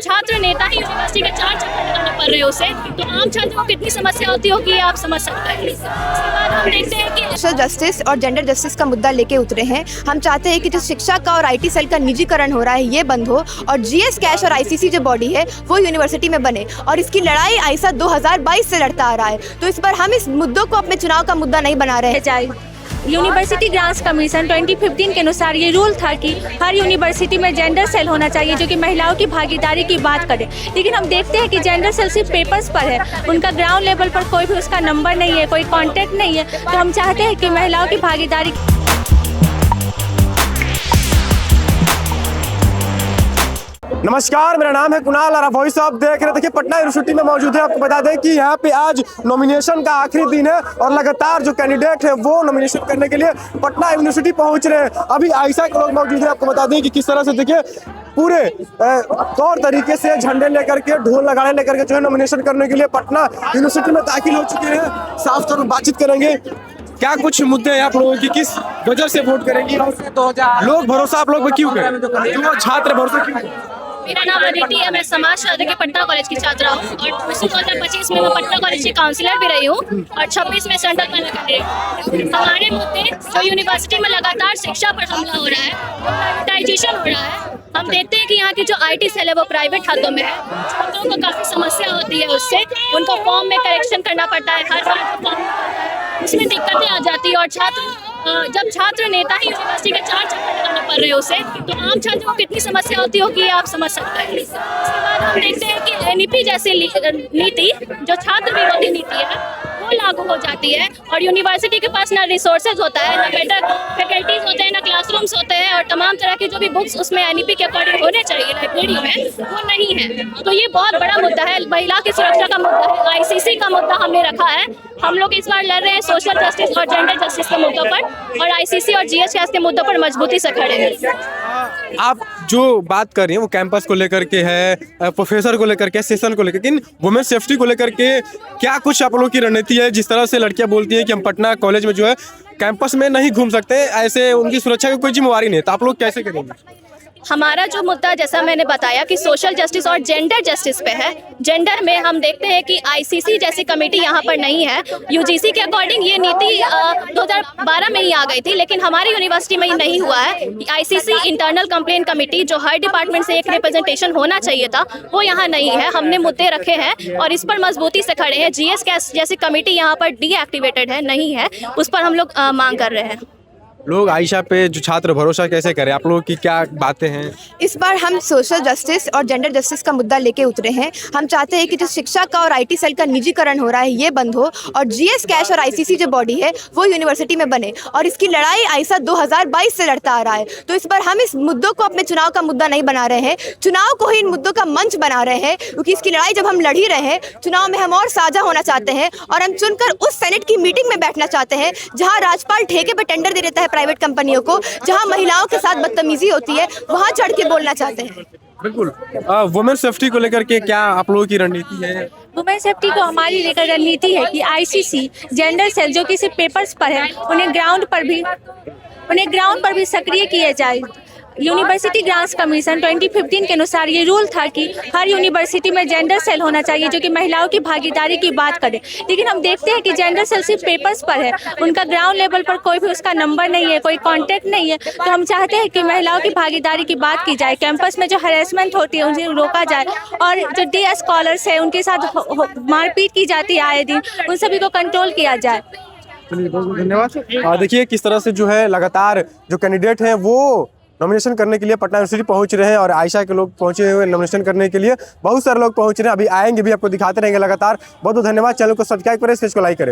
छात्र नेता ही यूनिवर्सिटी के 4 चक्कर लगाने पड़ रहे हैं उसे, तो आम छात्र को कितनी समस्या होती होगी ये आप समझ सकते हैं। इसके बाद हम देखते हैं कि सोशल जस्टिस और जेंडर जस्टिस का मुद्दा लेके उतरे हैं। हम चाहते हैं कि जो शिक्षा का और आईटी सेल का निजीकरण हो रहा है ये बंद हो और जीएस कैश और आईसीसी जो बॉडी है वो यूनिवर्सिटी में बने, और इसकी लड़ाई आईसा 2022 से लड़ता आ रहा है। तो इस बार हम इस मुद्दों को अपने चुनाव का मुद्दा नहीं बना रहे हैं। यूनिवर्सिटी ग्रांट्स कमीशन 2015 के अनुसार ये रूल था कि हर यूनिवर्सिटी में जेंडर सेल होना चाहिए जो कि महिलाओं की भागीदारी की बात करे, लेकिन हम देखते हैं कि जेंडर सेल सिर्फ पेपर्स पर है, उनका ग्राउंड लेवल पर कोई भी उसका नंबर नहीं है, कोई कांटेक्ट नहीं है। तो हम चाहते हैं कि महिलाओं की भागीदारी। नमस्कार, मेरा नाम है कुणाल और आप वॉइस ऑफ देख रहे। देखिए पटना यूनिवर्सिटी में मौजूद है। आपको बता दें कि यहाँ पे आज नॉमिनेशन का आखिरी दिन है और लगातार जो कैंडिडेट है वो नॉमिनेशन करने के लिए पटना यूनिवर्सिटी पहुँच रहे हैं। अभी आईसा के लोग मौजूद है। आपको बता दें कि किस तरह से देखिए पूरे तौर तरीके से झंडे लेकर के, ढोल लगाने लेकर के जो है नॉमिनेशन करने के लिए पटना यूनिवर्सिटी में दाखिल हो चुके हैं। साफ तौर पर बातचीत करेंगे क्या कुछ मुद्दे हैं आप लोगों की, किस वजह से वोट करेंगे, लोग भरोसा आप लोग क्यों करें, जो छात्र भरोसा क्यों करें? मेरा नाम अदिति है, मैं समाजशास्त्र के पटना कॉलेज की छात्रा हूँ और 2025 में मैं पटना कॉलेज की काउंसिलर भी रही हूँ और 26 में सेंट्रल पैनल कैंडिडेट। हमारे मुद्दे जो यूनिवर्सिटी में लगातार शिक्षा पर हमला हो रहा है, प्राइवेटाइजेशन हो रहा है। हम देखते हैं कि यहाँ की जो आईटी सेल है वो प्राइवेट हाथों में है। छात्रों को काफ़ी समस्या होती है उससे, उनको फॉर्म में करेक्शन करना पड़ता है, हर बार उसमें दिक्कतें आ जाती है और जब छात्र नेता ही यूनिवर्सिटी के 4 चक्कर लगाने पड़ रहे हैं उसे, तो आम छात्र को कितनी समस्या होती होगी ये आप समझ सकते हैं। इसके बाद हम देखते हैं कि एनईपी जैसी नीति जो छात्र विरोधी नीति है वो लागू हो जाती है और यूनिवर्सिटी के पास ना रिसोर्सेज होता है, ना बेटर फैकल्टीज होते हैं, ना क्लासरूम्स होते हैं और तमाम तरह की जो भी बुक्स उसमें एनईपी के अकॉर्डिंग होने चाहिए लाइब्रेरी में वो नहीं है। तो ये बहुत बड़ा मुद्दा है, महिला की सुरक्षा का मुद्दा है, आईसीसी का मुद्दा हमने रखा है। हम लोग इस बार लड़ रहे हैं सोशल जस्टिस और जेंडर जस्टिस के मुद्दों पर और आईसीसी और जीएस के मुद्दों पर मजबूती से खड़े हैं। आप जो बात कर रही हैं वो कैंपस को लेकर के है, प्रोफेसर को लेकर के, सेशन को लेकर, लेकिन वुमेन सेफ्टी को लेकर के क्या कुछ आप लोगों की रणनीति है? जिस तरह से लड़कियां बोलती हैं कि हम पटना कॉलेज में जो है कैंपस में नहीं घूम सकते, ऐसे उनकी सुरक्षा की कोई जिम्मेवारी नहीं, तो आप लोग कैसे करेंगे? हमारा जो मुद्दा जैसा मैंने बताया कि सोशल जस्टिस और जेंडर जस्टिस पे है। जेंडर में हम देखते हैं कि आईसीसी जैसी कमेटी यहाँ पर नहीं है। यूजीसी के अकॉर्डिंग ये नीति 2012 में ही आ गई थी, लेकिन हमारी यूनिवर्सिटी में ये नहीं हुआ है। आईसीसी इंटरनल कंप्लेंट कमेटी जो हर डिपार्टमेंट से एक रिप्रेजेंटेशन होना चाहिए था वो यहाँ नहीं है। हमने मुद्दे रखे हैं और इस पर मजबूती से खड़े हैं। जीएस कैश जैसी कमेटी यहाँ पर डीएक्टिवेटेड है, नहीं है, उस पर हम लोग मांग कर रहे हैं। लोग आयशा पे जो छात्र भरोसा कैसे करें, आप लोगों की क्या बातें हैं? इस बार हम सोशल जस्टिस और जेंडर जस्टिस का मुद्दा लेके उतरे हैं। हम चाहते हैं कि जो शिक्षा का और आईटी सेल का निजीकरण हो रहा है ये बंद हो और जीएस कैश और आईसीसी जो बॉडी है वो यूनिवर्सिटी में बने, और इसकी लड़ाई आईसा 2022 से लड़ता आ रहा है। तो इस बार हम इस मुद्दों को अपने चुनाव का मुद्दा नहीं बना रहे हैं, चुनाव को ही इन मुद्दों का मंच बना रहे हैं, क्योंकि इसकी लड़ाई जब हम लड़ ही रहे हैं, चुनाव में हम और साझा होना चाहते हैं और हम चुनकर उस सेनेट की मीटिंग में बैठना चाहते हैं जहाँ राज्यपाल ठेके पर टेंडर दे देता है प्राइवेट कंपनियों को, जहां महिलाओं के साथ बदतमीजी होती है, वहां चढ़ के बोलना चाहते हैं। बिल्कुल। वुमेन सेफ्टी को लेकर के क्या आप लोगों की रणनीति है? वुमेन सेफ्टी को हमारी लेकर रणनीति है कि आईसीसी जेंडर सेल जो कि सिर्फ पेपर्स पर है उन्हें ग्राउंड पर भी सक्रिय किए जाए। यूनिवर्सिटी ग्रांट्स कमीशन 2015 के अनुसार ये रूल था कि हर यूनिवर्सिटी में जेंडर सेल होना चाहिए जो कि महिलाओं की भागीदारी की बात करे, लेकिन हम देखते हैं कि जेंडर सेल सिर्फ पेपर्स पर है, उनका ग्राउंड लेवल पर कोई भी उसका नंबर नहीं है, कोई कांटेक्ट नहीं है। तो हम चाहते हैं कि महिलाओं की भागीदारी की बात की जाए, कैंपस में जो हरेसमेंट होती है उन्हें रोका जाए और जो डे स्कॉलर्स है उनके साथ मारपीट की जाती है आए दिन, उन सभी को कंट्रोल किया जाए। धन्यवाद। देखिए किस तरह से जो है लगातार जो कैंडिडेट हैं वो नॉमिनेशन करने के लिए पटना यूनिवर्सिटी पहुंच रहे हैं और आयशा के लोग पहुंचे हुए नॉमिनेशन करने के लिए, बहुत सारे लोग पहुंच रहे हैं, अभी आएंगे भी, आपको दिखाते रहेंगे लगातार। बहुत बहुत धन्यवाद। चैनल को सब्सक्राइब करें, पेज को लाइक करें।